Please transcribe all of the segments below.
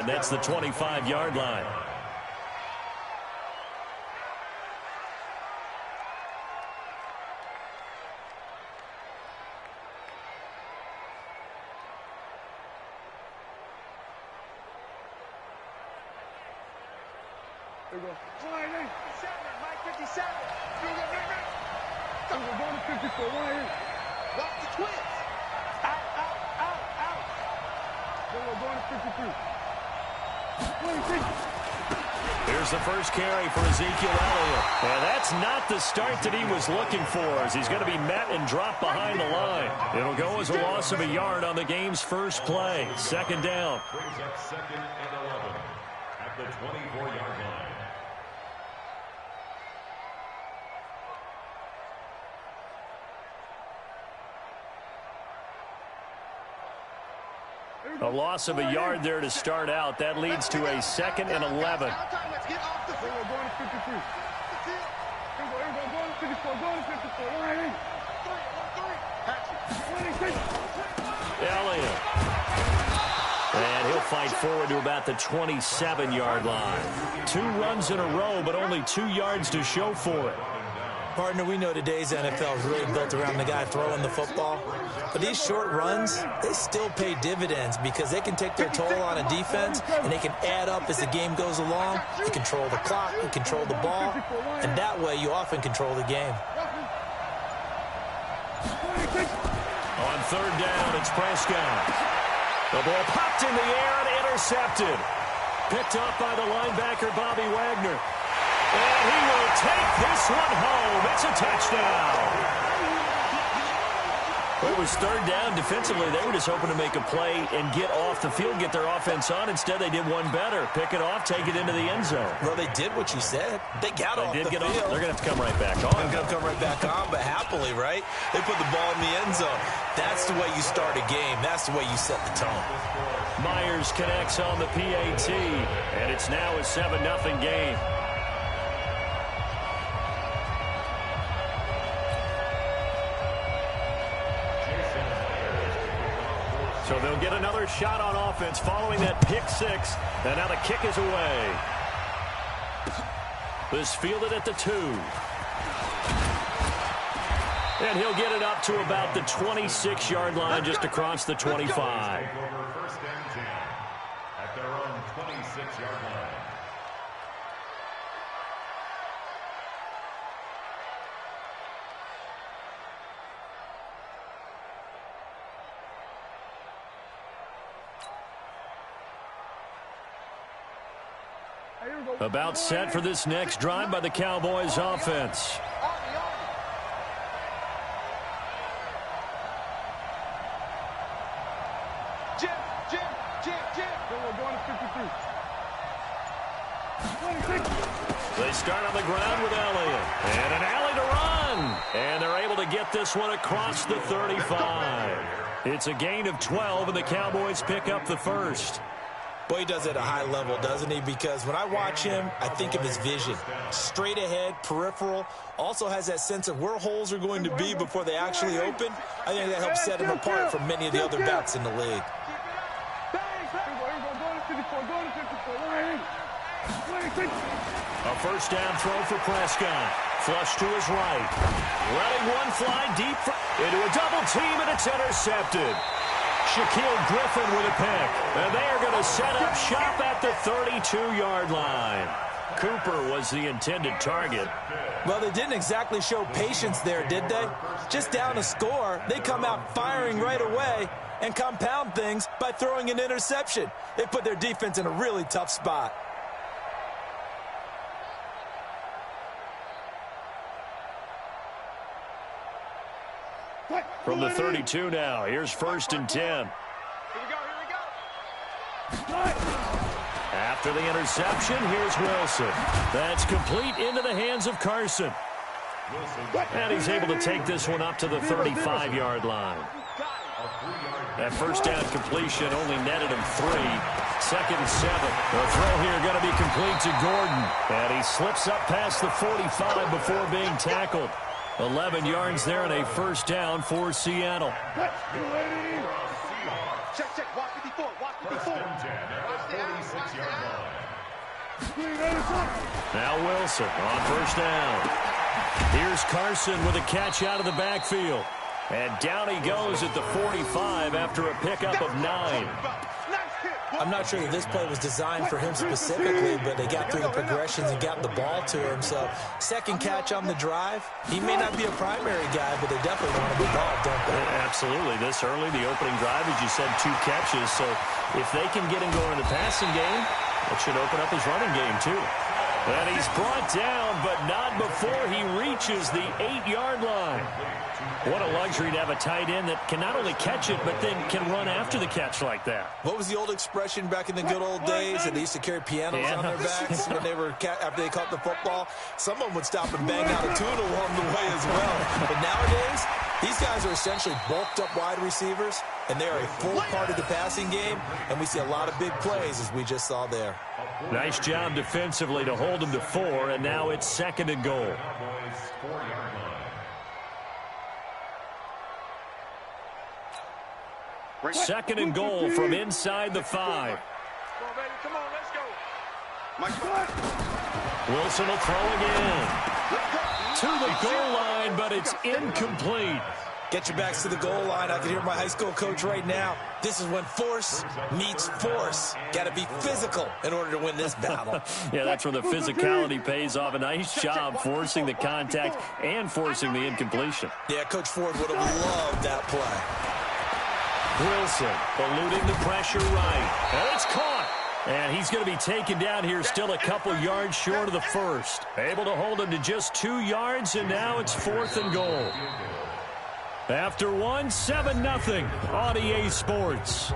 And that's the 25-yard line. There we go. Line in. 57, Mike 57. We're going to 54. Line in. Watch the twins. Out, out, out, out. Then we're going to 53. 26. Here's the first carry for Ezekiel Elliott. And that's not the start that he was looking for, as he's going to be met and dropped behind the line. It'll go as a loss of a yard on the game's first play. Second down. Brings up 2nd and 11 at the 24-yard line. A loss of a yard there to start out. That leads to a 2nd and 11. We're going to 53. Here we go. Going to 54. Going to 54. Line in. 26. Elliott. And he'll fight forward to about the 27-yard line. 2 runs in a row, but only 2 yards to show for it. Partner, we know today's NFL is really built around the guy throwing the football. But these short runs, they still pay dividends because they can take their toll on a defense, and they can add up as the game goes along. You control the clock, you control the ball, and that way you often control the game. On 3rd down, it's Prescott. The ball popped in the air and intercepted. Picked up by the linebacker, Bobby Wagner. And he will take this one home. It's a touchdown. Well, it was 3rd down. Defensively, they were just hoping to make a play and get off the field, get their offense on. Instead, they did one better. Pick it off, take it into the end zone. Well, they did what you said. They got off the field. They're going to have to come right back on. They're going to come right back on, but happily, right? They put the ball in the end zone. That's the way you start a game. That's the way you set the tone. Myers connects on the PAT, and it's now a 7-0 game. So they'll get another shot on offense following that pick 6. And now the kick is away. This fielded at the 2. And he'll get it up to about the 26-yard line, just across the 25. First and 10 at their own 26-yard line. About set for this next drive by the Cowboys offense. Jim. We're going to 53. 26. They start on the ground with Elliott. And an alley to run. And they're able to get this one across the 35. It's a gain of 12, and the Cowboys pick up the first. Boy, he does it at a high level, doesn't he? Because when I watch him, I think of his vision. Straight ahead, peripheral. Also has that sense of where holes are going to be before they actually open. I think that helps set him apart from many of the other backs in the league. A first down throw for Prescott. Flush to his right. Letting one fly deep into a double team, and it's intercepted. Shaquille Griffin with a pick. And they are going to set up shop at the 32-yard line. Cooper was the intended target. Well, they didn't exactly show patience there, did they? Just down a score, they come out firing right away and compound things by throwing an interception. They put their defense in a really tough spot. From the 32 now, here's 1st and 10. Here we go. After the interception, here's Wilson. That's complete into the hands of Carson. And he's able to take this one up to the 35-yard line. That first down completion only netted him 3. 2nd and 7. The throw here going to be complete to Gordon. And he slips up past the 45 before being tackled. 11 yards there and a first down for Seattle. Check, check. Watch 54. Watch 54. First and 10 at the 46-yard line. Now Wilson on first down. Here's Carson with a catch out of the backfield. And down he goes at the 45 after a pickup of 9. I'm not sure that this play was designed for him specifically, but they got through the progressions and got the ball to him. So second catch on the drive. He may not be a primary guy, but they definitely want him involved, don't they? Absolutely. This early, the opening drive, as you said, 2 catches. So if they can get him going in the passing game, it should open up his running game too. And he's brought down, but not before he reaches the 8-yard line. What a luxury to have a tight end that can not only catch it, but then can run after the catch like that. What was the old expression back in the good old days that they used to carry pianos on their backs when they were after they caught the football? Someone would stop and bang out a tune along the way as well. But nowadays, these guys are essentially bulked up wide receivers, and they are a full part of the passing game, and we see a lot of big plays as we just saw there. Nice job defensively to hold him to 4, and now it's 2nd and goal. Second and goal from inside the 5. Come on, baby. Come on, let's go. Wilson will throw again. To the goal line, but it's incomplete. Get your backs to the goal line. I can hear my high school coach right now. This is when force meets force. Got to be physical in order to win this battle. Yeah, that's where the physicality pays off. A nice job forcing the contact and forcing the incompletion. Yeah, Coach Ford would have loved that play. Wilson eluding the pressure right. And it's caught. And he's going to be taken down here still a couple yards short of the first. Able to hold him to just 2 yards, and now it's 4th and goal. After 1, 7-0 on EA Sports.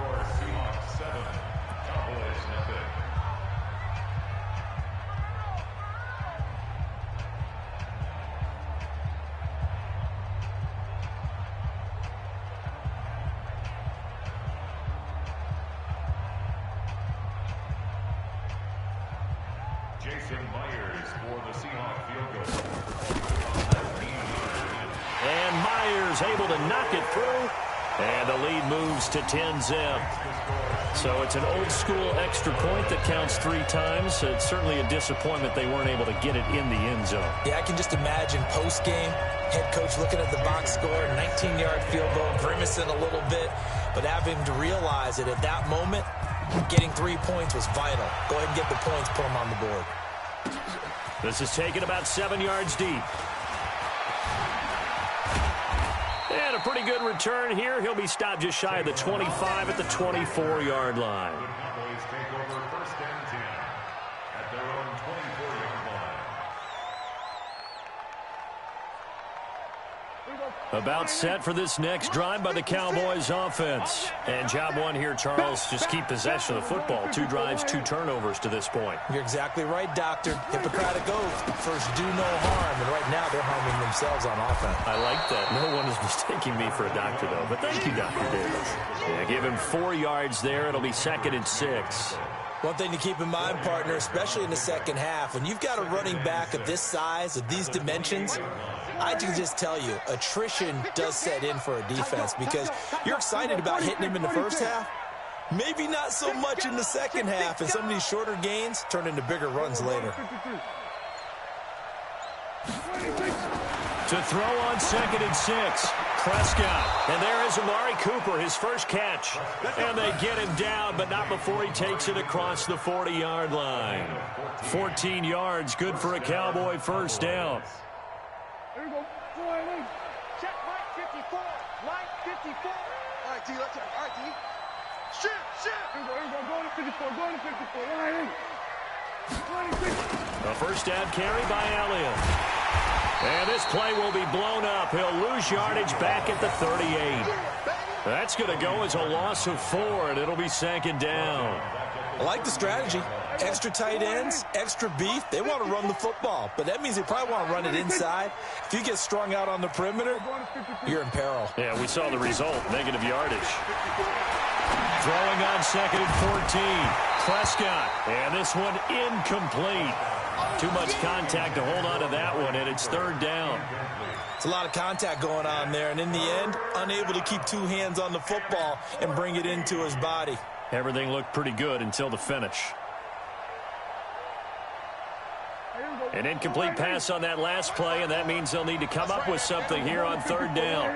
Jason Myers for the Seahawks field goal. And Myers able to knock it through. And the lead moves to 10-zip. So it's an old-school extra point that counts 3 times. It's certainly a disappointment they weren't able to get it in the end zone. Yeah, I can just imagine post-game, head coach looking at the box score, 19-yard field goal, grimacing a little bit, but having to realize that at that moment, getting 3 points was vital. Go ahead and get the points, put them on the board. This is taken about 7 yards deep. And a pretty good return here. He'll be stopped just shy of the 25 at the 24-yard line. The Cowboys take over 1st and 10 at their own 24-yard line. About set for this next drive by the Cowboys offense. And job 1 here, Charles, just keep possession of the football. 2 drives, 2 turnovers to this point. You're exactly right, Doctor. Hippocratic oath. First, do no harm. And right now, they're harming themselves on offense. I like that. No one is mistaking me for a doctor, though. But thank you, Dr. Davis. Yeah, give him 4 yards there. It'll be 2nd and 6. One thing to keep in mind, partner, especially in the second half, when you've got a running back of this size, of these dimensions, I can just tell you, attrition does set in for a defense because you're excited about hitting him in the first half. Maybe not so much in the second half, and some of these shorter gains turn into bigger runs later. To throw on 2nd and 6, Prescott. And there is Amari Cooper, his first catch. And they get him down, but not before he takes it across the 40-yard line. 14 yards, good for a Cowboy first down. There you go. Check right 54. Right 54. All right, T. Let's check. All right, T. Shift. Here we go. Go to 54. Go to 54. Line in. 26. A first down carry by Elliott. And this play will be blown up. He'll lose yardage back at the 38. That's going to go as a loss of 4, and it'll be 2nd down. I like the strategy. Extra tight ends, extra beef. They want to run the football, but that means they probably want to run it inside. If you get strung out on the perimeter, you're in peril. Yeah, we saw the result, negative yardage. Throwing on 2nd and 14. Prescott, and this one incomplete. Too much contact to hold on to that one, and it's third down. It's a lot of contact going on there, and in the end, unable to keep two hands on the football and bring it into his body. Everything looked pretty good until the finish. An incomplete pass on that last play, and that means they'll need to come up with something here on third down.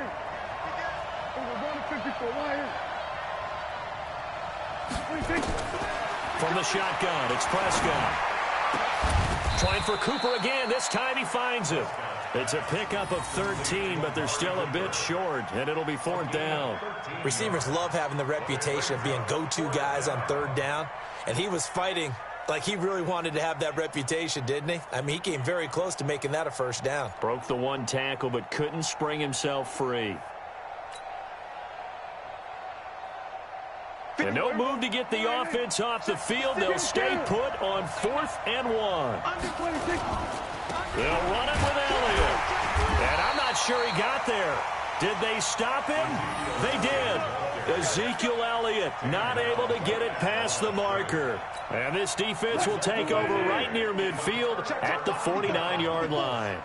From the shotgun, it's Prescott. Trying for Cooper again. This time he finds it. It's a pickup of 13, but they're still a bit short, and it'll be fourth down. Receivers love having the reputation of being go-to guys on third down, and he was fighting like he really wanted to have that reputation, didn't he? I mean, he came very close to making that a first down. Broke the one tackle, but couldn't spring himself free. And no move to get the offense off the field. They'll stay put on 4th and 1. They'll run it with Elliott. And I'm not sure he got there. Did they stop him? They did. Ezekiel Elliott not able to get it past the marker. And this defense will take over right near midfield at the 49-yard line.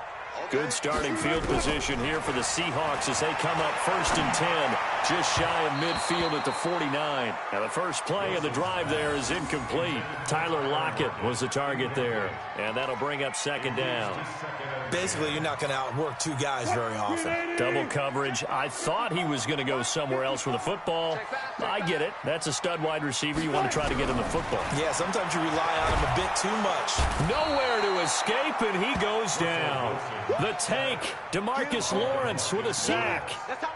Good starting field position here for the Seahawks as they come up 1st and 10, just shy of midfield at the 49. Now the first play of the drive there is incomplete. Tyler Lockett was the target there, and that'll bring up 2nd down. Basically, you're not going to outwork two guys very often. Double coverage. I thought he was going to go somewhere else with the football. I get it. That's a stud wide receiver. You want to try to get him the football. Yeah, sometimes you rely on him a bit too much. Nowhere to escape, and he goes down. The tank, DeMarcus Lawrence with a sack.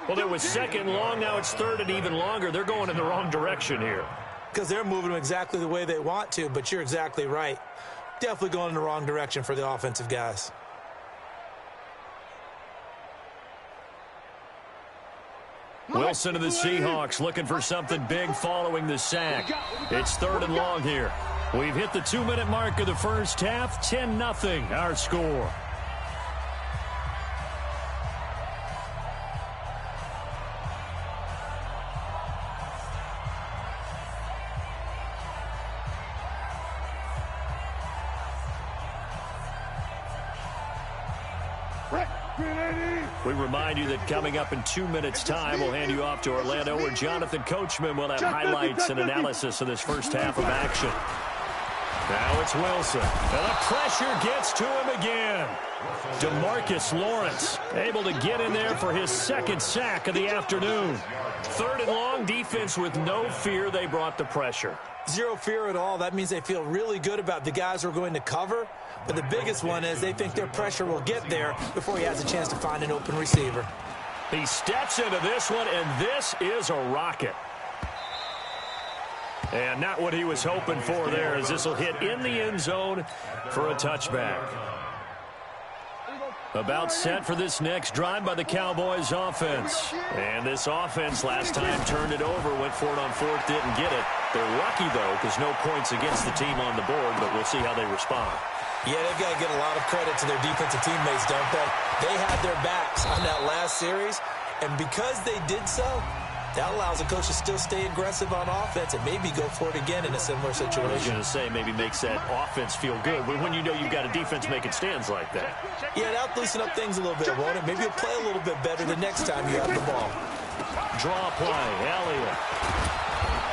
Well, there was 2nd long. Now it's 3rd and even longer. They're going in the wrong direction here. Because they're moving them exactly the way they want to, but you're exactly right. Definitely going in the wrong direction for the offensive guys. Wilson of the Seahawks looking for something big following the sack. It's 3rd and long here. We've hit the 2-minute mark of the first half. 10-0 our score. We remind you that coming up in 2 minutes' time, we'll hand you off to Orlando, where Jonathan Coachman will have highlights and analysis of this first half of action. Now it's Wilson, and the pressure gets to him again. DeMarcus Lawrence able to get in there for his 2nd sack of the afternoon. 3rd and long, defense with no fear. They brought the pressure. Zero fear at all. That means they feel really good about the guys who are going to cover. But the biggest one is they think their pressure will get there before he has a chance to find an open receiver. He steps into this one, and this is a rocket. And not what he was hoping for there, as this will hit in the end zone for a touchback. About set for this next drive by the Cowboys offense. And this offense last time turned it over, went for it on 4th, didn't get it. They're lucky, though, because no points against the team on the board, but we'll see how they respond. Yeah, they've got to get a lot of credit to their defensive teammates, don't they? They had their backs on that last series, and because they did so, that allows the coach to still stay aggressive on offense and maybe go for it again in a similar situation. I was going to say, maybe makes that offense feel good, but when you know you've got a defense making stands like that. Yeah, that'll loosen up things a little bit, won't it? Maybe you'll play a little bit better the next time you have the ball. Draw play, Elliott.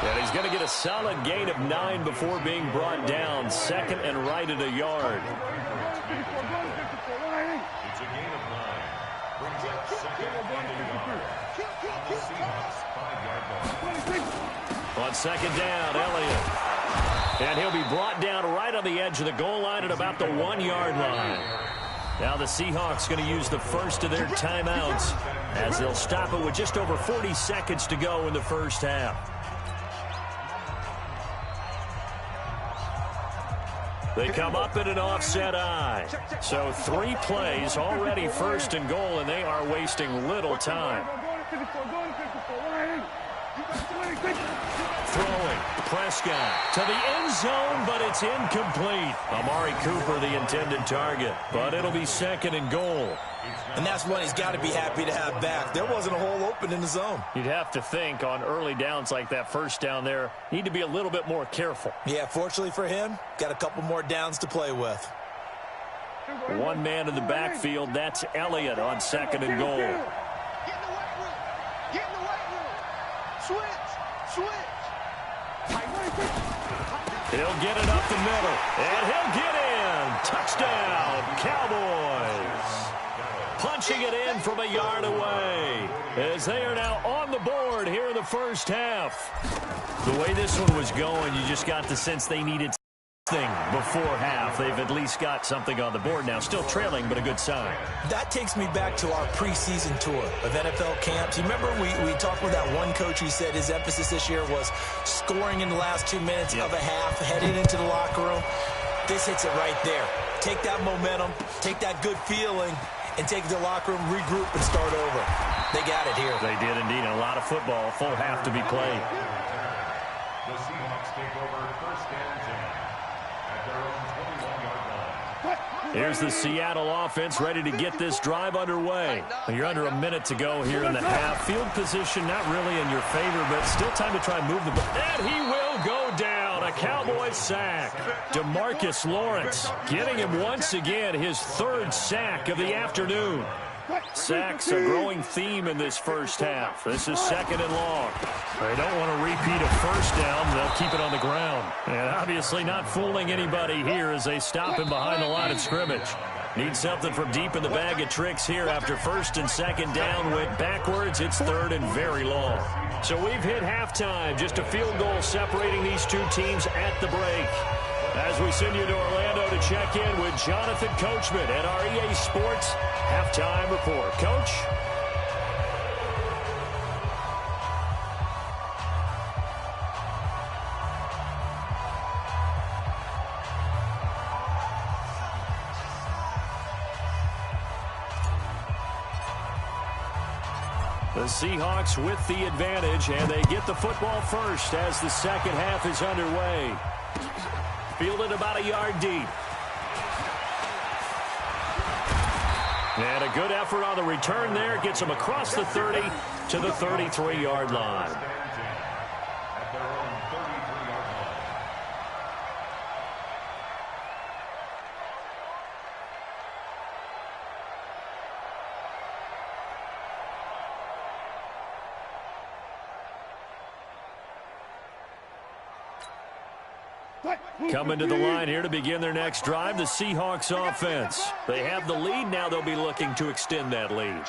And he's going to get a solid gain of 9 before being brought down. 2nd and right at a yard. It's a gain of 9. Brings up 2nd and a yard. The Seahawks 5-yard line. On 2nd down, Elliott. And he'll be brought down right on the edge of the goal line at about the 1-yard line. Now the Seahawks going to use the first of their timeouts as they'll stop it with just over 40 seconds to go in the first half. They come up in an offset eye. So 3 plays already 1st and goal, and they are wasting little time. Throwing, Prescott to the end zone, but it's incomplete. Amari Cooper, the intended target, but it'll be 2nd and goal. And that's one he's got to be happy to have back. There wasn't a hole open in the zone. You'd have to think on early downs like that, first down there, need to be a little bit more careful. Yeah, fortunately for him, got a couple more downs to play with. One man in the backfield. That's Elliott on 2nd and goal. Get in the weight room. Get in the weight room. Switch. He'll get it up the middle, and he'll get in. Touchdown, Cowboys. Punching it in from a yard away as they are now on the board here in the first half. The way this one was going, you just got the sense they needed something before half. They've at least got something on the board now. Still trailing, but a good sign. That takes me back to our preseason tour of NFL camps. You remember we talked with that one coach who said his emphasis this year was scoring in the last 2 minutes of a half, heading into the locker room. This hits it right there. Take that momentum, take that good feeling, and take it to the locker room, regroup, and start over. They got it here. They did indeed. A lot of football, full half to be played. The Seahawks take over 1st and 10 at their own 21-yard line. Here's the Seattle offense ready to get this drive underway. You're under a minute to go here in the half. Field position not really in your favor, but still time to try and move the ball. And he will go down. A Cowboys sack. DeMarcus Lawrence getting him once again his 3rd sack of the afternoon. Sacks a growing theme in this first half. This is 2nd and long. They don't want to repeat a first down. They'll keep it on the ground. And obviously not fooling anybody here as they stop him behind the line of scrimmage. Need something from deep in the bag of tricks here after 1st and 2nd down went backwards. It's 3rd and very long. So we've hit halftime. Just a field goal separating these two teams at the break. As we send you to Orlando to check in with Jonathan Coachman at our EA Sports Halftime Report. Coach? The Seahawks with the advantage, and they get the football first as the second half is underway. Fielded about a yard deep. And a good effort on the return there. Gets them across the 30 to the 33-yard line. At their own 33-yard line. Coming to the line here to begin their next drive, the Seahawks offense. They have the lead. Now they'll be looking to extend that lead.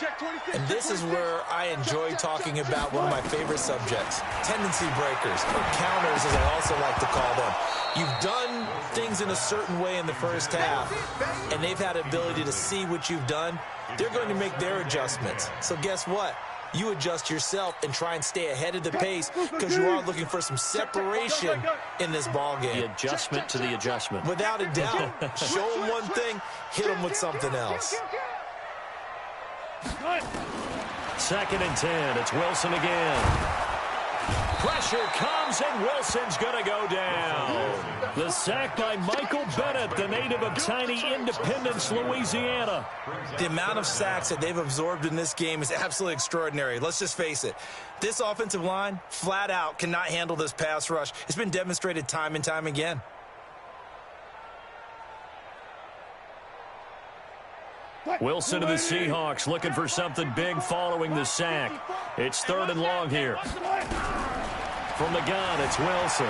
And this is where I enjoy talking about one of my favorite subjects, tendency breakers, or counters as I also like to call them. You've done things in a certain way in the first half, and they've had the ability to see what you've done. They're going to make their adjustments. So guess what? You adjust yourself and try and stay ahead of the pace because you are looking for some separation in this ball game. The adjustment to the adjustment. Without a doubt. Show them one thing, hit them with something else. 2nd and 10. It's Wilson again. Pressure comes, and Wilson's going to go down. The sack by Michael Bennett, the native of tiny Independence, Louisiana. The amount of sacks that they've absorbed in this game is absolutely extraordinary. Let's just face it. This offensive line, flat out, cannot handle this pass rush. It's been demonstrated time and time again. Wilson to the Seahawks looking for something big following the sack. It's 3rd and long here. From the gun, it's Wilson.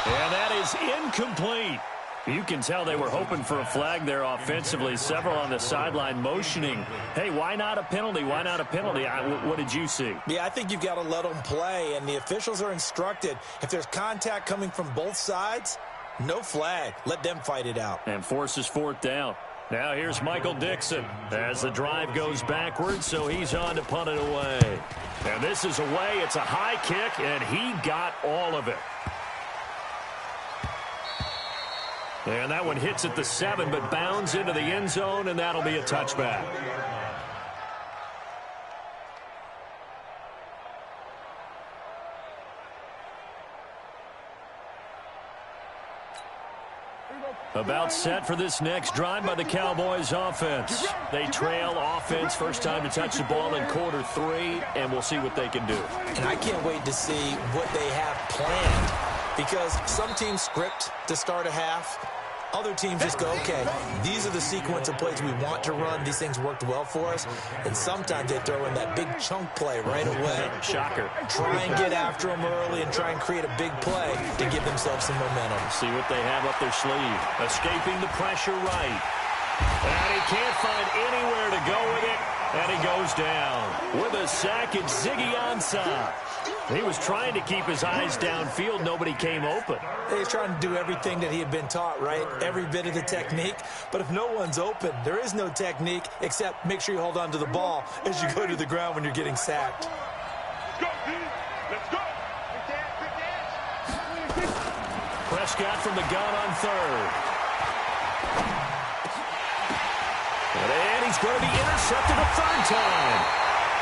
And that is incomplete. You can tell they were hoping for a flag there offensively. Several on the sideline motioning. Hey, why not a penalty? Why not a penalty? What did you see? Yeah, I think you've got to let them play, and the officials are instructed. If there's contact coming from both sides, no flag. Let them fight it out. And forces 4th down. Now here's Michael Dixon as the drive goes backwards, so he's on to punt it away. And this is away. It's a high kick, and he got all of it. And that one hits at the 7, but bounds into the end zone, and that'll be a touchback. About set for this next drive by the Cowboys offense. They trail offense, first time to touch the ball in quarter 3, and we'll see what they can do. And I can't wait to see what they have planned, because some teams script to start a half. Other teams just go, okay, these are the sequence of plays we want to run. These things worked well for us. And sometimes they throw in that big chunk play right away. Shocker. Try and get after them early and try and create a big play to give themselves some momentum. See what they have up their sleeve. Escaping the pressure right. And he can't find anywhere to go with it. And he goes down with a sack. It's Ziggy Ansah. He was trying to keep his eyes downfield. Nobody came open. He's trying to do everything that he had been taught, right? Every bit of the technique. But if no one's open, there is no technique except make sure you hold on to the ball as you go to the ground when you're getting sacked. Let's go, D. Let's go. Big dance. Prescott from the gun on third. And he's going to be intercepted a third time.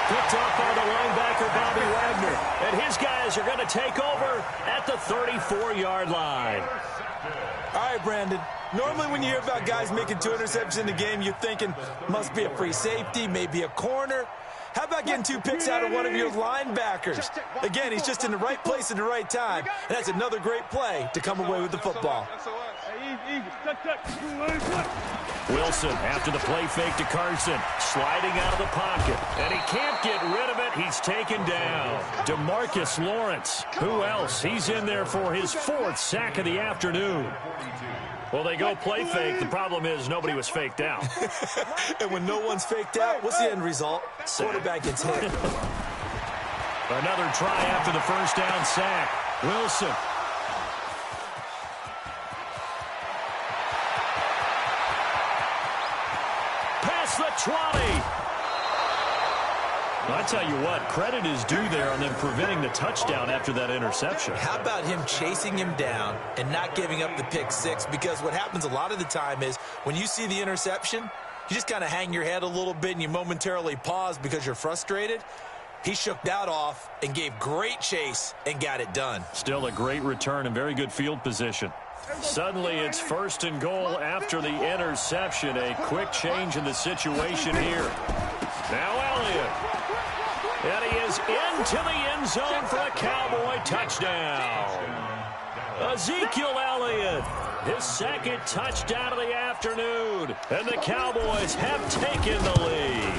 Picked off by the linebacker, Bobby Wagner. And his guys are going to take over at the 34-yard line. All right, Brandon. Normally when you hear about guys making 2 interceptions in a game, you're thinking must be a free safety, maybe a corner. How about getting 2 picks out of one of your linebackers? Again, he's just in the right place at the right time. And that's another great play to come away with the football. Wilson after the play fake to Carson. Sliding out of the pocket. And he can't get rid of it. He's taken down. DeMarcus Lawrence. Who else? He's in there for his 4th sack of the afternoon. Well, they go play fake. The problem is nobody was faked out. And when no one's faked out, what's the end result? Quarterback gets hit. Another try after the first down sack. Wilson. Past the 20. I tell you what, credit is due there on them preventing the touchdown after that interception. How about him chasing him down and not giving up the pick 6? Because what happens a lot of the time is when you see the interception, you just kind of hang your head a little bit and you momentarily pause because you're frustrated. He shook that off and gave great chase and got it done. Still a great return and very good field position. Suddenly it's 1st and goal after the interception. A quick change in the situation here. Now Elliott. And he is into the end zone for a Cowboy touchdown. Ezekiel Elliott, his 2nd touchdown of the afternoon. And the Cowboys have taken the lead.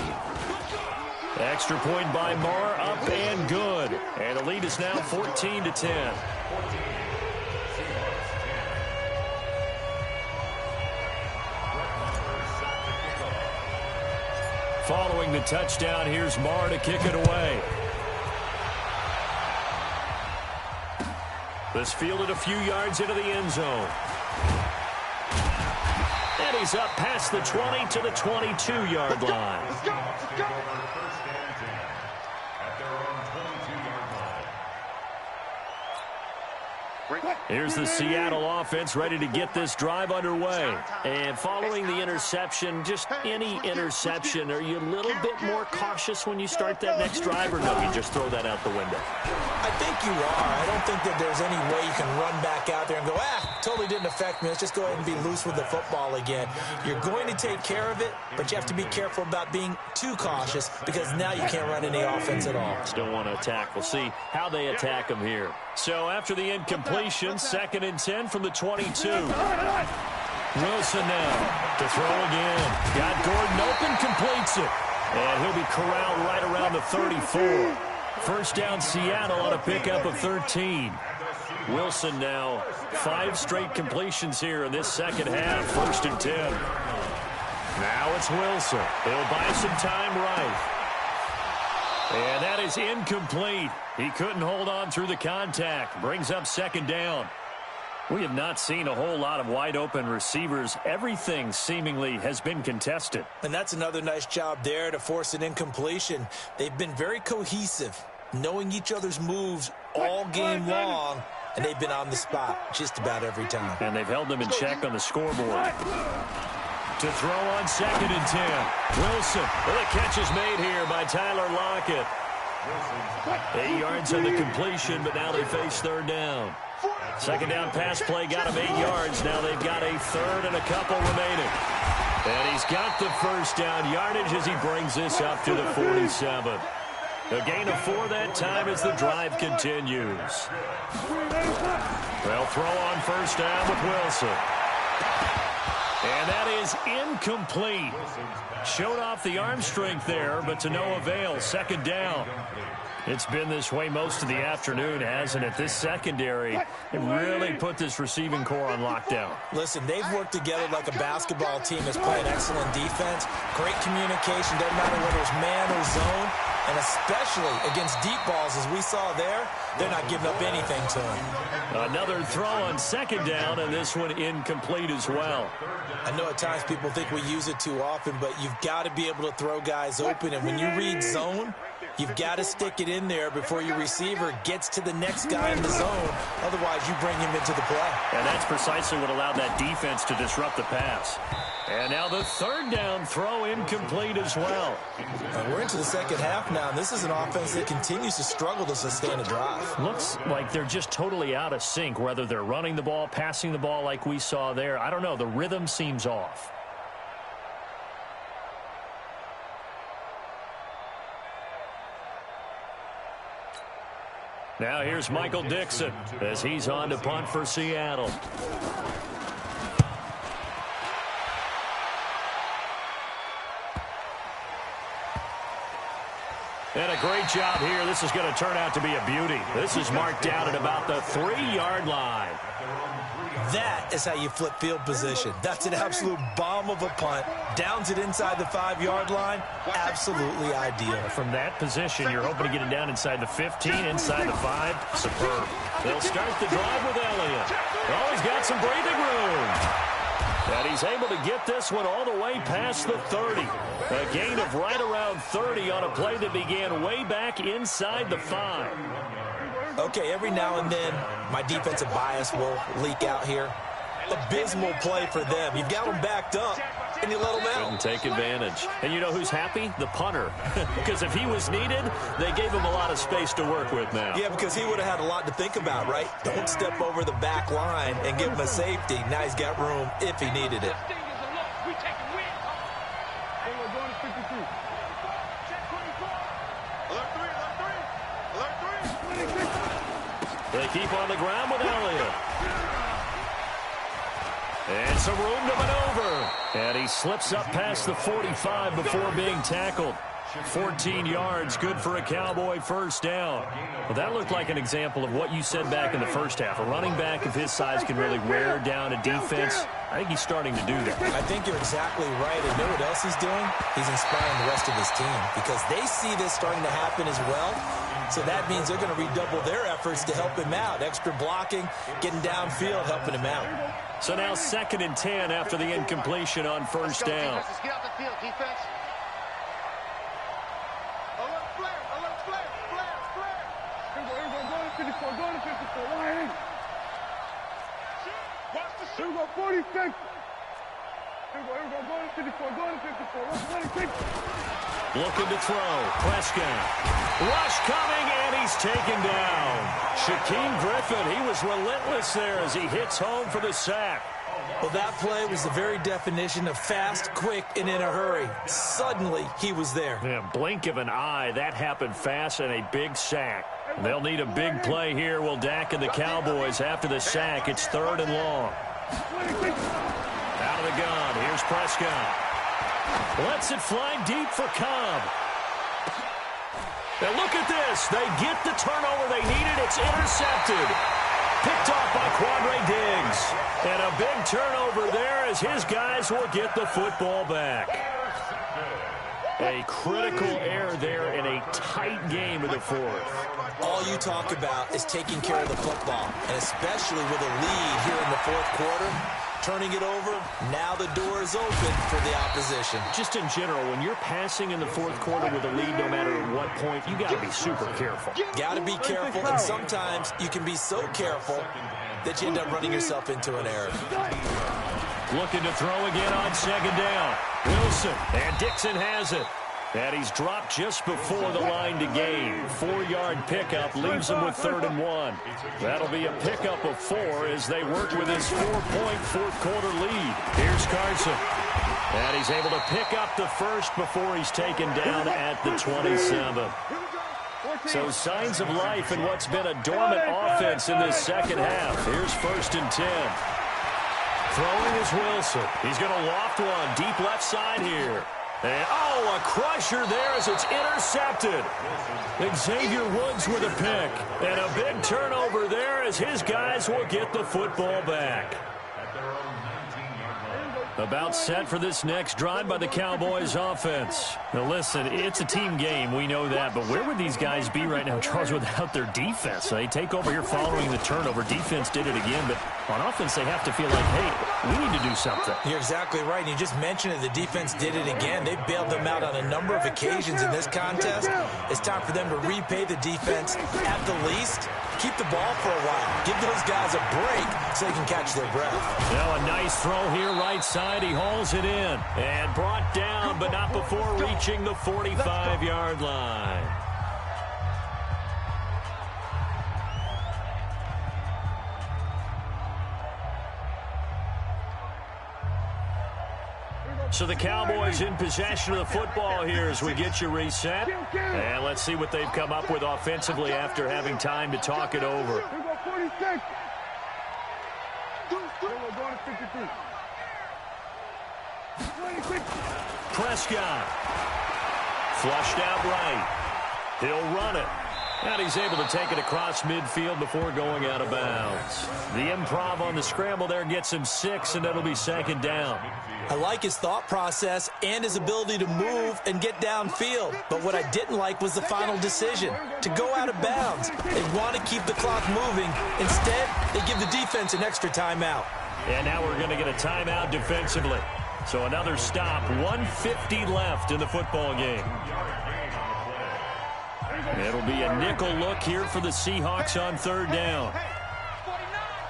Extra point by Marr, up and good. And the lead is now 14-10. Following the touchdown, here's Marr to kick it away. This fielded a few yards into the end zone. And he's up past the 20 to the 22-yard line. Let's go. Let's go. Here's the Seattle offense ready to get this drive underway. And following the interception, just any interception, are you a little bit more cautious when you start that next drive, or no, you just throw that out the window? I think you are. I don't think that there's any way you can run back out there and go, totally didn't affect me. Let's just go ahead and be loose with the football again. You're going to take care of it, but you have to be careful about being too cautious because now you can't run any offense at all. Still want to attack. We'll see how they attack them here. So after the incompletion, 2nd and 10 from the 22. Wilson now to throw again. Got Gordon open, completes it. And he'll be corralled right around the 34. First down Seattle on a pickup of 13. Wilson now 5 straight completions here in this second half. 1st and 10. Now it's Wilson. He'll buy some time right. And that is incomplete. He couldn't hold on through the contact. Brings up 2nd down. We have not seen a whole lot of wide-open receivers. Everything seemingly has been contested. And that's another nice job there to force an incompletion. They've been very cohesive, knowing each other's moves all game long, and they've been on the spot just about every time. And they've held them in check on the scoreboard. To throw on 2nd and 10. Wilson. Well, the catch is made here by Tyler Lockett. 8 yards on the completion, but now they face 3rd down. 2nd down pass play got him 8 yards. Now they've got a 3rd and a couple remaining. And he's got the 1st down yardage as he brings this up to the 47. A gain of 4 that time as the drive continues. They'll throw on 1st down with Wilson. And that is incomplete. Showed off the arm strength there, but to no avail. Second down. It's been this way most of the afternoon, hasn't it? This secondary, it really put this receiving core on lockdown. Listen, they've worked together like a basketball team that's playing excellent defense. Great communication, doesn't matter whether it's man or zone. And especially against deep balls, as we saw there, they're not giving up anything to him. Another throw on second down, and this one incomplete as well. I know at times people think we use it too often, but you've got to be able to throw guys open. And when you read zone, you've got to stick it in there before your receiver gets to the next guy in the zone. Otherwise, you bring him into the play. And that's precisely what allowed that defense to disrupt the pass. And now the third down throw incomplete as well. We're into the second half now, and this is an offense that continues to struggle to sustain a drive. Looks like they're just totally out of sync, whether they're running the ball, passing the ball like we saw there. I don't know. The rhythm seems off. Now here's Michael Dixon as he's on to punt for Seattle. And a great job here. This is going to turn out to be a beauty. This is marked down at about the 3-yard line. That is how you flip field position. That's an absolute bomb of a punt. Downs it inside the 5-yard line. Absolutely ideal. From that position, you're hoping to get it down inside the 15, inside the 5. Superb. They'll start the drive with Elliott. Oh, he's got some breathing room. And he's able to get this one all the way past the 30. A gain of right around 30 on a play that began way back inside the 5. Okay, every now and then, my defensive bias will leak out here. Abysmal play for them. You've got them backed up, and you let them out. Couldn't take advantage. And you know who's happy? The punter. Because if he was needed, they gave him a lot of space to work with now. Yeah, because he would have had a lot to think about, right? Don't step over the back line and give him a safety. Now he's got room if he needed it. They keep on the ground with Elliott. And some room to maneuver. And he slips up past the 45 before being tackled. 14 yards, good for a Cowboy first down. Well, that looked like an example of what you said back in the first half. A running back of his size can really wear down a defense. I think he's starting to do that. I think you're exactly right. And know what else he's doing? He's inspiring the rest of his team because they see this starting to happen as well. So that means they're going to redouble their efforts to help him out. Extra blocking, getting downfield, helping him out. So now 2nd and 10 after the incompletion on first down. Let's get off the field, defense. Alert flare, alert flare, flare. Go to 54, go to 54. Why? Watch the shoot. Here we go, 46. Here we go, go to 54, go to 54. Watch 26. Looking to throw. Prescott. Rush coming, and he's taken down. Shaquem Griffin, he was relentless there as he hits home for the sack. Well, that play was the very definition of fast, quick, and in a hurry. Suddenly, he was there. Yeah, blink of an eye, that happened fast and a big sack. They'll need a big play here, will Dak and the Cowboys after the sack. It's 3rd and long. Out of the gun, here's Prescott. Lets it fly deep for Cobb. Now look at this. They get the turnover they needed. It's intercepted. Picked off by Quandre Diggs. And a big turnover there as his guys will get the football back. A critical error there in a tight game in the 4th. All you talk about is taking care of the football, and especially with a lead here in the 4th quarter. Turning it over, now the door is open for the opposition. Just in general, when you're passing in the 4th quarter with a lead, no matter at what point, you got to be super careful. Got to be careful, and sometimes you can be so careful that you end up running yourself into an error. Looking to throw again on 2nd down. Wilson, and Dixon has it. And he's dropped just before the line to gain. 4-yard pickup leaves him with 3rd and 1. That'll be a pickup of 4 as they work with his 4-point 4th quarter lead. Here's Carson. And he's able to pick up the first before he's taken down at the 27. So signs of life in what's been a dormant offense in this second half. Here's 1st and 10. Throwing is Wilson. He's going to loft one deep left side here. And, oh, a crusher there as it's intercepted. Xavier Woods with a pick. And a big turnover there as his guys will get the football back. About set for this next drive by the Cowboys offense. Now listen, it's a team game, we know that, but where would these guys be right now, Charles, without their defense? They take over here following the turnover. Defense did it again, but on offense they have to feel like, hey, we need to do something. You're exactly right. You just mentioned it. The defense did it again. They bailed them out on a number of occasions in this contest. It's time for them to repay the defense at the least. Keep the ball for a while. Give those guys a break so they can catch their breath. Now a nice throw here right side. He hauls it in and brought down, but not before reaching the 45-yard line. So the Cowboys in possession of the football here as we get you reset. And let's see what they've come up with offensively after having time to talk it over. Prescott. Flushed out right. He'll run it. And he's able to take it across midfield before going out of bounds. The improv on the scramble there gets him 6, and it'll be second down. I like his thought process and his ability to move and get downfield. But what I didn't like was the final decision, to go out of bounds. They want to keep the clock moving. Instead, they give the defense an extra timeout. And now we're going to get a timeout defensively. So another stop, 1:50 left in the football game. It'll be a nickel look here for the Seahawks on third down.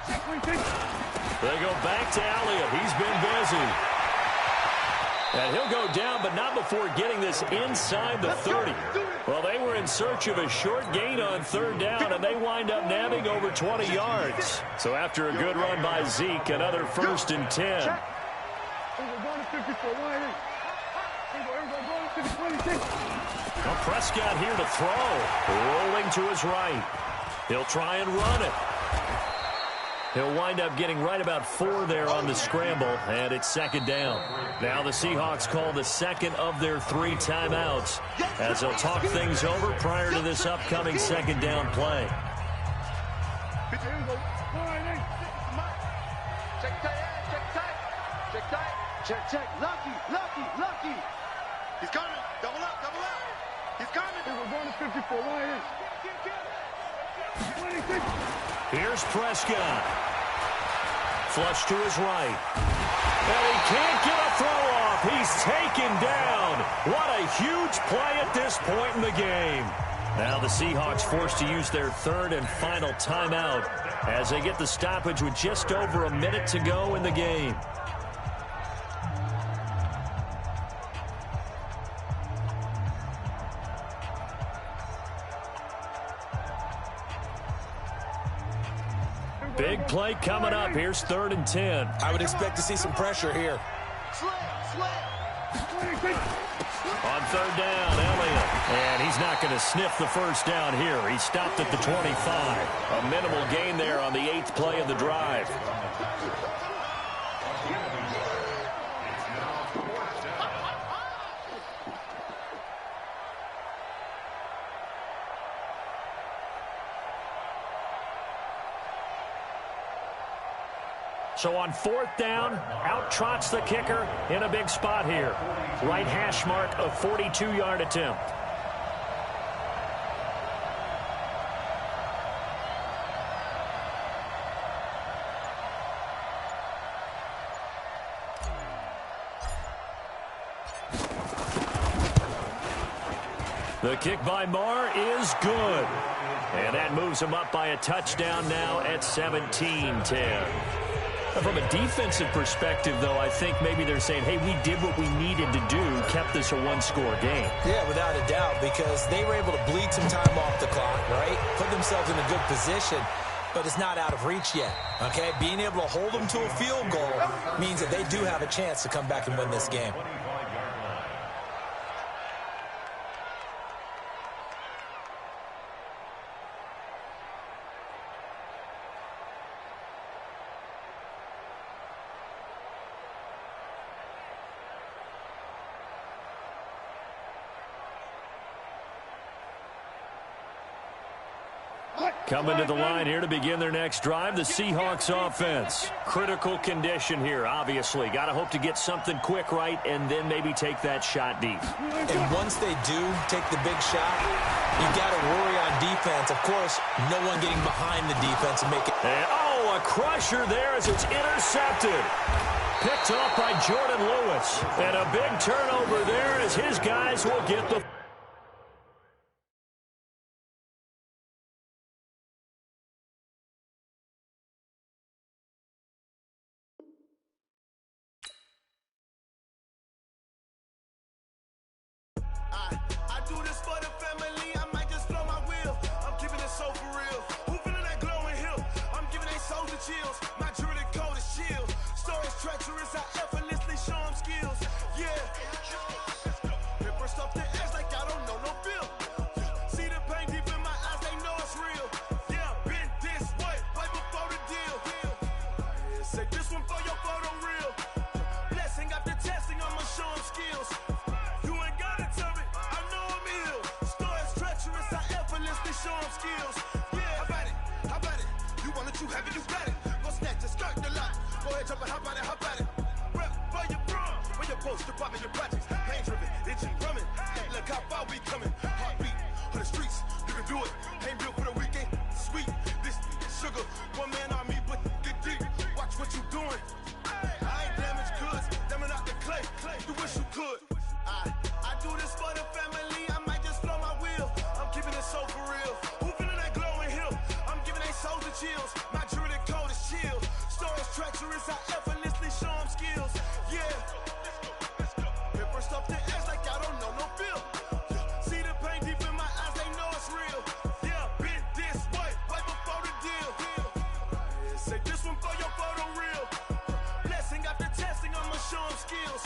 They go back to Elliott. He's been busy. And he'll go down, but not before getting this inside the 30. Well, they were in search of a short gain on third down, and they wind up nabbing over 20 yards. So after a good run by Zeke, another 1st and 10. Well, Prescott here to throw. Rolling to his right. He'll try and run it. He'll wind up getting right about 4 there on the scramble, and it's second down. Now the Seahawks call the second of their 3 timeouts as they'll talk things over prior to this upcoming second down play. Check. Lucky. He's coming. Double up. He's coming. We're going to 54. Here's Prescott. Flush to his right. And he can't get a throw off. He's taken down. What a huge play at this point in the game. Now the Seahawks forced to use their 3rd and final timeout as they get the stoppage with just over a minute to go in the game. Big play coming up. Here's 3rd and 10. I would expect to see some pressure here. On third down, Elliott. And he's not going to sniff the first down here. He stopped at the 25. A minimal gain there on the 8th play of the drive. So on 4th down, out trots the kicker in a big spot here. Right hash mark, a 42-yard attempt. The kick by Marr is good. And that moves him up by a touchdown now at 17-10. From a defensive perspective, though, I think maybe they're saying, hey, we did what we needed to do, kept this a 1-score game. Yeah, without a doubt, because they were able to bleed some time off the clock, right? Put themselves in a good position, but it's not out of reach yet, okay? Being able to hold them to a field goal means that they do have a chance to come back and win this game. Coming to the line here to begin their next drive, the Seahawks offense. Critical condition here, obviously. Got to hope to get something quick right and then maybe take that shot deep. And once they do take the big shot, you got to worry on defense. Of course, no one getting behind the defense and make it. And, oh, a crusher there as it's intercepted. Picked off by Jordan Lewis. And a big turnover there as his guys will get the... I do this for the family, I might just blow my wheel. I'm keeping it so for real. Who feeling that glowing hill? I'm giving they souls the chills. My jewelry code is chill. Stories treacherous, I effortlessly show them skills. Yeah. Paper stuff the edge like I don't know no feel. See the pain deep in my eyes, they know it's real. Yeah, been this way, right before the deal. Say this one for your photo real. Blessing after testing, I'ma show them skills. You ain't gotta tell me, I know I'm ill. Stories treacherous, I effortlessly show them skills. Yeah, how about it? How about it? You want it, you have it, you got it. Go snatch it, skirt the lot. Go ahead, jump it, how about it? How about it? Rep for your brum, for your post, your pop, and your projects. Pain driven, itching, drumming. Look how far we coming. Heartbeat on the streets, you can do it. Ain't built for the weekend, sweet. This sugar, one man army, but get deep. Watch what you doing. I ain't damaged goods, damn out the clay. You wish you could. I do this for the family, I might just blow my wheel. I'm keeping it so for real. Who feeling that glowing hill? I'm giving they souls the chills. My jewelry code is chill. Stories treacherous, I effortlessly show them skills. Yeah. Paper stuff the edge like I don't know no feel. See the pain deep in my eyes, they know it's real. Yeah, been this way, right before the deal. Say this one for your photo real. Blessing after testing, I'ma show them skills.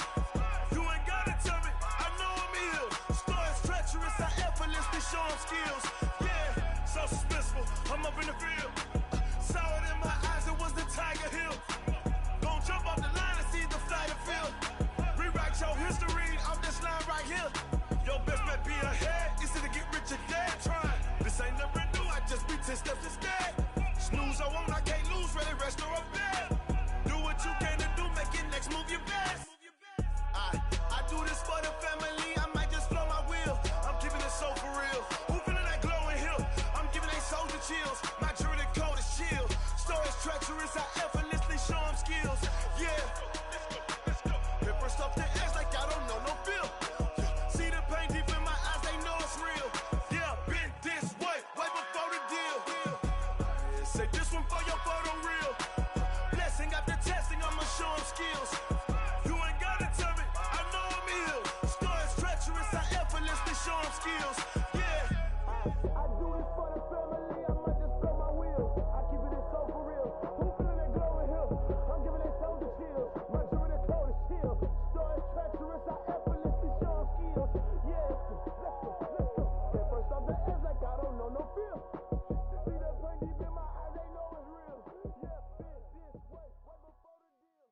You ain't gotta tell me, I know I'm ill. Stories treacherous, I effortlessly show them skills. Yeah, so suspenseful, I'm up in the field. Saw it in my eyes, it was the Tiger Hill. Gon' jump off the line and see the flight of field. Rewrite your history off this line right here. Your best bet be ahead, easy to get rich or dead. Trying, this ain't never new, I just be 10 steps instead. Snooze I won't, I can't lose, ready, rest or up bed. Do what you can to do, make your next move your best. I do this for the family, I might just blow my wheel. I'm keeping it so for real. Who feeling that glowing hill? I'm giving they souls the chills. My jewelry code is chill. Stories treacherous, I effortlessly show them skills. Yeah. Paper stuff the edge like I don't know no feel. See the pain deep in my eyes, they know it's real. Yeah, been this way, right before the deal. Say this one for your photo real. Blessing after testing, I'ma show them skills. You ain't gotta tell me, I know I'm ill. Stories treacherous, I effortlessly show them skills. Yeah. I do this for the family, I might just blow my wheel. I keep it so for real. Who feeling that glowing hill? I'm giving they souls the chills. My jewelry code is chill. Stories treacherous, I effortlessly show them skills. Yeah, let's go. At first off the edge like I don't know no feel. See that pain deep in my eyes, they know it's real. Yeah, been this way, right before the deal.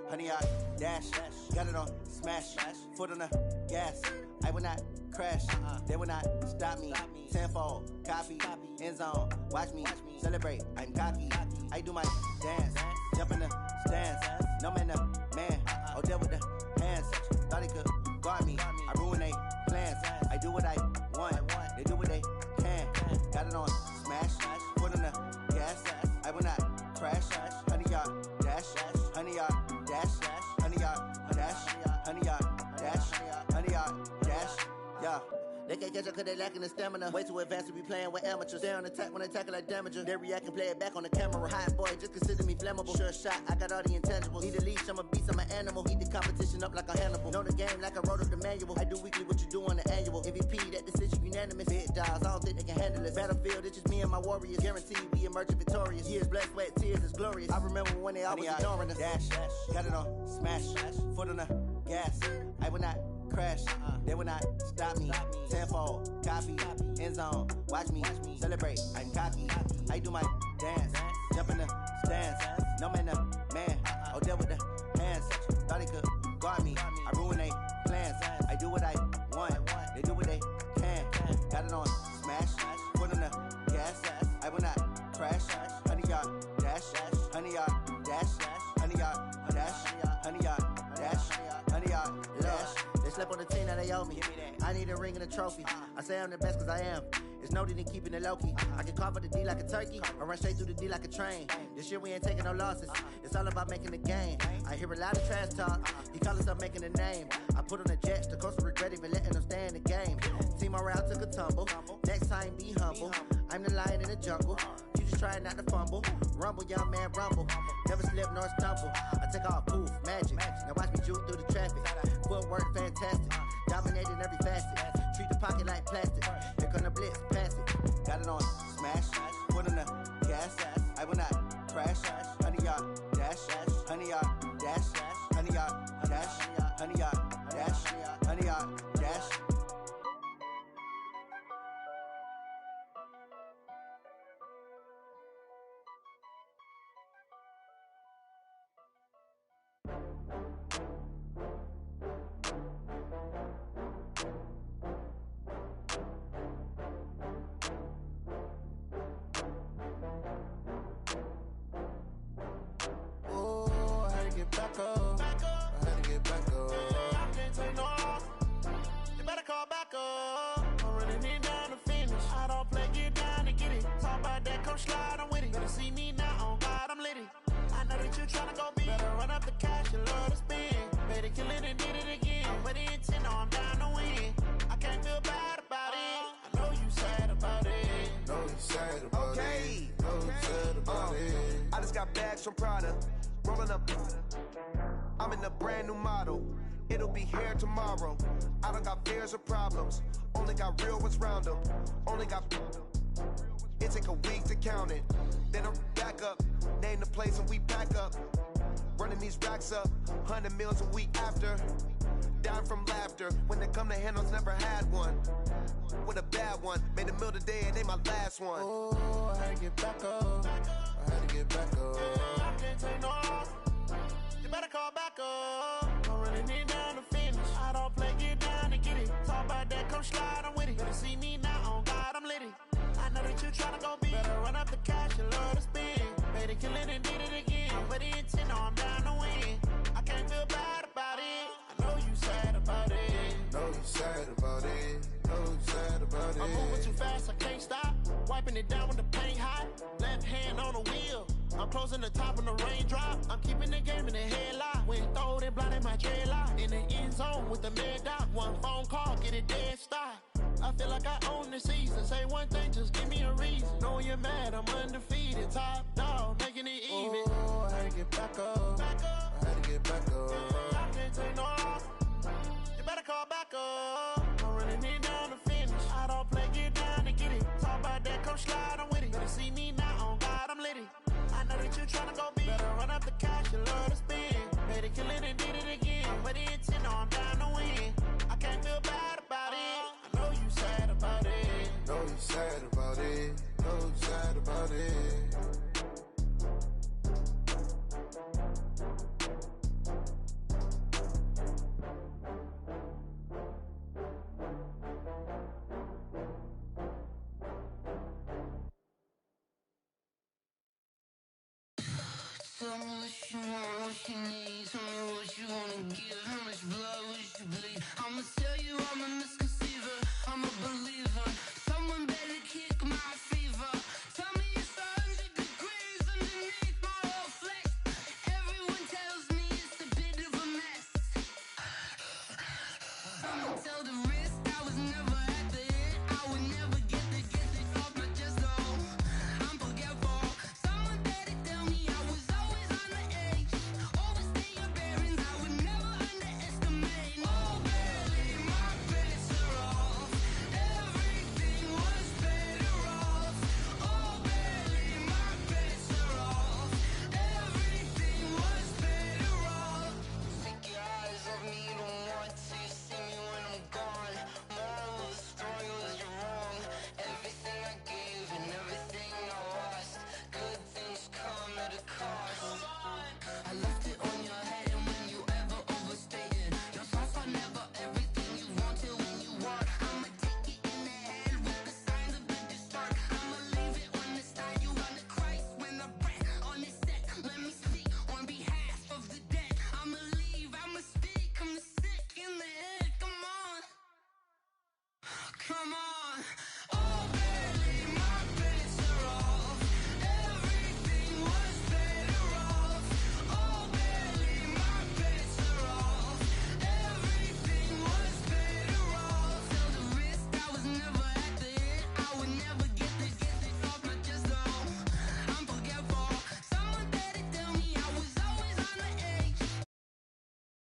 Honey, I dash, got it on smash, foot on the gas. I will not crash, they will not stop me. Tenfold, copy, end zone, watch me celebrate. I'm cocky, I do my dance, jump in the stands. No man, man, oh deal with the hands. Thought he could guard me, I ruin they plans. I do what I want, they do what they can. Got it on smash, foot on the gas. I will not crash, honey, y'all dash, honey, y'all dash, honey, y'all dash, honey, y'all dash, honey, y'all dash, yeah. They can't catch up cause they lacking the stamina. Way too advanced to be playing with amateurs. Stay on attack when they tackle like damager. They react and play it back on the camera. Hot boy, just consider me flammable. Sure shot, I got all the intangibles. Need a leash, I'm a beast, I'm an animal. Eat the competition up like a Hannibal. Know the game like I wrote up the manual. I do weekly what you do on the annual. MVP, that decision unanimous. Big dials, I don't think they can handle it. Battlefield, it's just me and my warriors. Guaranteed we emerge victorious. Years, blood, sweat, tears is glorious. I remember when they always ignoring us. Dash, got it on smash, foot on the gas. I will not crash. They will not stop me. Tenfold, copy, end zone. Watch me celebrate. I'm cocky. I do my dance. Jump in the stands. No man, man. Oh, there with the hands. Thought he could guard me. I ruin they plans. I do what I want. They do what they can. Got it on smash. Put on the gas. I will not crash. 100-yard dash. 100-yard dash. 100-yard dash. 100-yard dash. 100-yard dash. They slept on the team that they owe me. I need a ring and a trophy. I say I'm the best cause I am. It's noted in keeping it low-key. I can carve up the D like a turkey or run straight through the D like a train. This year we ain't taking no losses. It's all about making the game. I hear a lot of trash talk. He call himself making a name. I put on the Jets. The coach will regret even letting them stay in the game. Team morale took a tumble. Next time be humble. I'm the lion in the jungle. You just trying not to fumble. Rumble, young man, rumble. Never slip nor stumble. I take off, poof, magic. Now watch me juke through the traffic. Footwork fantastic. Dominating every facet. Treat the pocket like plastic. Here come the blitz, pass it. Got it on smash. Put on the gas. I will not crash. 100-yard dash. 100-yard dash. 100-yard dash. 100-yard dash. 100-yard dash. Back up. I had to get back up. I can't take no loss. You better call back up. I'm running it down to finish. I don't play, get down to get it. Talk about that, come slide, I'm with it. Better see me now, on God, I'm litty. I know that you tryna go big. Better run up the cash, you love to spend. Better kill it and did it again. I'm with the intent, no, I'm down to win. I can't feel bad about it. I know you sad about it. Know you sad about it. Know you sad about it. I just got bags from Prada. Rolling up, I'm in a brand new model. It'll be here tomorrow. I don't got fears or problems. Only got real ones round them. Only got. It take a week to count it. Then I'm back up. Name the place and we pack up. Running these racks up. 100 meals a week after. Down from laughter. When they come to handles, never had one. With a bad one. Made a meal today and they my last one. Oh, I had to get back up. I had to get back up. I can't take no loss. You better call back up. I'm running it down to finish. I don't play, get down to get it. Talk about that, come slide, I'm with it. Better see me now, on God, I'm litty. I know that you tryna go big. Better run up the cash, you love to spend. Better kill it and did it again. I'm with the intent, no, I'm down to win. I can't feel bad about it. I know you sad about it. Know you sad about it. Know you sad about it. I'm moving too fast, I can't stop. Wiping it down when the paint hot. Left hand on the wheel. I'm closing the top when the raindrop. I'm keeping the game in the headlock. When throwed and blinded my dreadlock. In the end zone with the mad dot. One phone call, get it dead stop. I feel like I own the season. Say one thing, just give me a reason. Knowing you're mad, I'm undefeated. Top dog, making it even. Oh, I had to get back up. Back up. I had to get back up. I can't take no loss. You better call back up. I'm running it down to finish. I don't play, get down to get it. Talk about that, come slide, I'm with it. Better see me now, on God, I'm litty. I know that you tryna go big. Better run up the cash, you love to spend. Better kill it and did it again. I'm with the intent, no, I'm down to win. I can't feel bad about it. I know you sad about it. Know you sad about it. Know you sad about it. Tell me what you want, what you need. Tell me what you wanna give me.